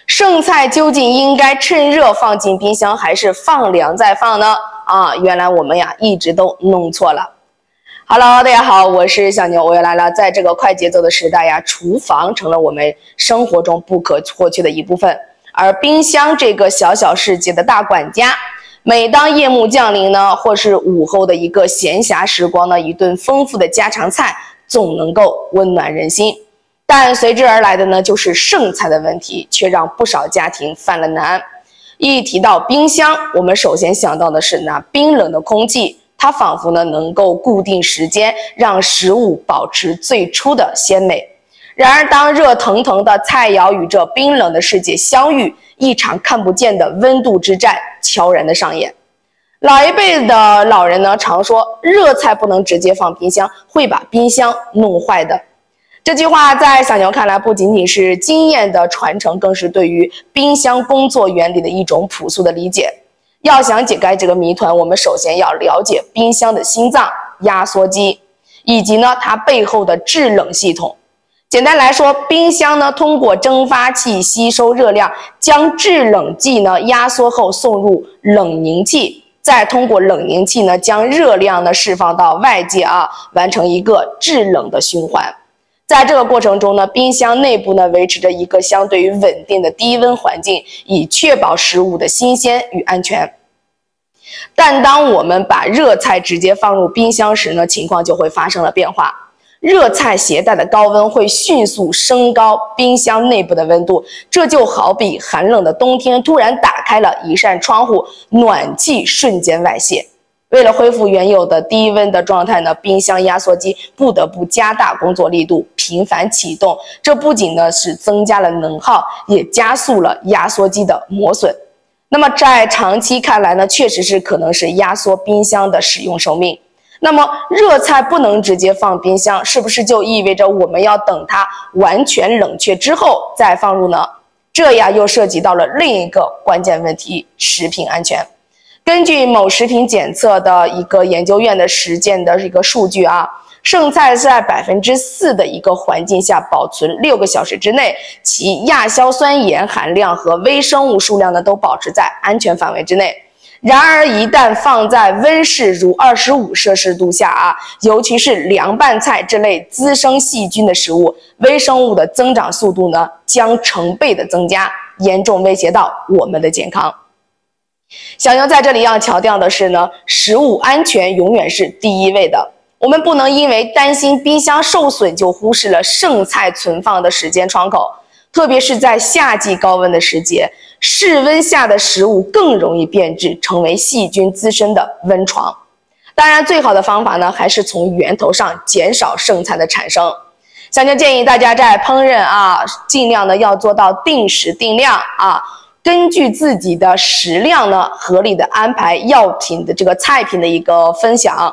剩菜究竟应该趁热放进冰箱，还是放凉再放呢？原来我们呀一直都弄错了。Hello， 大家好，我是小牛，我又来了。在这个快节奏的时代呀，厨房成了我们生活中不可或缺的一部分，而冰箱这个小小世界的大管家，每当夜幕降临呢，或是午后的一个闲暇时光呢，一顿丰富的家常菜总能够温暖人心。但随之而来的呢，就是剩菜的问题，却让不少家庭犯了难。一提到冰箱，我们首先想到的是那冰冷的空气，它仿佛呢能够固定时间，让食物保持最初的鲜美。然而，当热腾腾的菜肴与这冰冷的世界相遇，一场看不见的温度之战悄然的上演。老一辈的老人呢常说，热菜不能直接放冰箱，会把冰箱弄坏的。这句话在小牛看来，不仅仅是经验的传承，更是对于冰箱工作原理的一种朴素的理解。要想解开这个谜团，我们首先要了解冰箱的心脏压缩机，以及呢它背后的制冷系统。简单来说，冰箱呢通过蒸发器吸收热量，将制冷剂呢压缩后送入冷凝器，再通过冷凝器呢将热量呢释放到外界完成一个制冷的循环。在这个过程中呢，冰箱内部呢维持着一个相对于稳定的低温环境，以确保食物的新鲜与安全。但当我们把热菜直接放入冰箱时呢，情况就会发生了变化。热菜携带的高温会迅速升高冰箱内部的温度，这就好比寒冷的冬天突然打开了一扇窗户，暖气瞬间外泄。为了恢复原有的低温的状态呢，冰箱压缩机不得不加大工作力度，频繁启动。这不仅呢是增加了能耗，也加速了压缩机的磨损。那么在长期看来呢，确实是可能是压缩冰箱的使用寿命。那么热菜不能直接放冰箱，是不是就意味着我们要等它完全冷却之后再放入呢？这呀又涉及到了另一个关键问题：食品安全。根据某食品检测的一个研究院的实践的一个数据剩菜在4%的一个环境下保存6个小时之内，其亚硝酸盐含量和微生物数量呢都保持在安全范围之内。然而一旦放在温室如25摄氏度下尤其是凉拌菜这类滋生细菌的食物，微生物的增长速度呢将成倍的增加，严重威胁到我们的健康。小牛在这里要强调的是呢，食物安全永远是第一位的。我们不能因为担心冰箱受损就忽视了剩菜存放的时间窗口，特别是在夏季高温的时节，室温下的食物更容易变质，成为细菌滋生的温床。当然，最好的方法呢，还是从源头上减少剩菜的产生。小牛建议大家在烹饪尽量呢要做到定时定量根据自己的食量呢，合理的安排药品的这个菜品的一个分享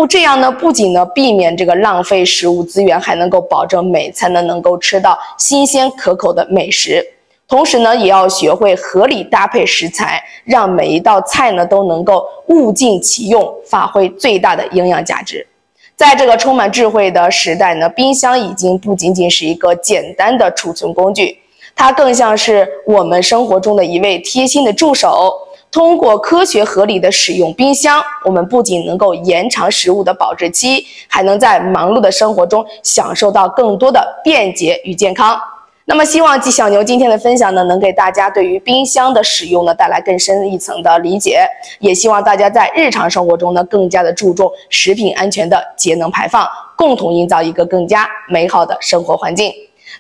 这样呢，不仅呢避免这个浪费食物资源，还能够保证每餐呢能够吃到新鲜可口的美食。同时呢，也要学会合理搭配食材，让每一道菜呢都能够物尽其用，发挥最大的营养价值。在这个充满智慧的时代呢，冰箱已经不仅仅是一个简单的储存工具。它更像是我们生活中的一位贴心的助手。通过科学合理的使用冰箱，我们不仅能够延长食物的保质期，还能在忙碌的生活中享受到更多的便捷与健康。那么希望小牛今天的分享呢，能给大家对于冰箱的使用呢带来更深一层的理解，也希望大家在日常生活中呢更加的注重食品安全的节能排放，共同营造一个更加美好的生活环境。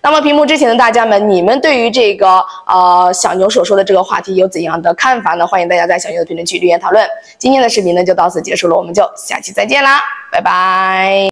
那么屏幕之前的大家们，你们对于这个小牛所说的这个话题有怎样的看法呢？欢迎大家在小牛的评论区留言讨论。今天的视频呢就到此结束了，我们就下期再见啦，拜拜。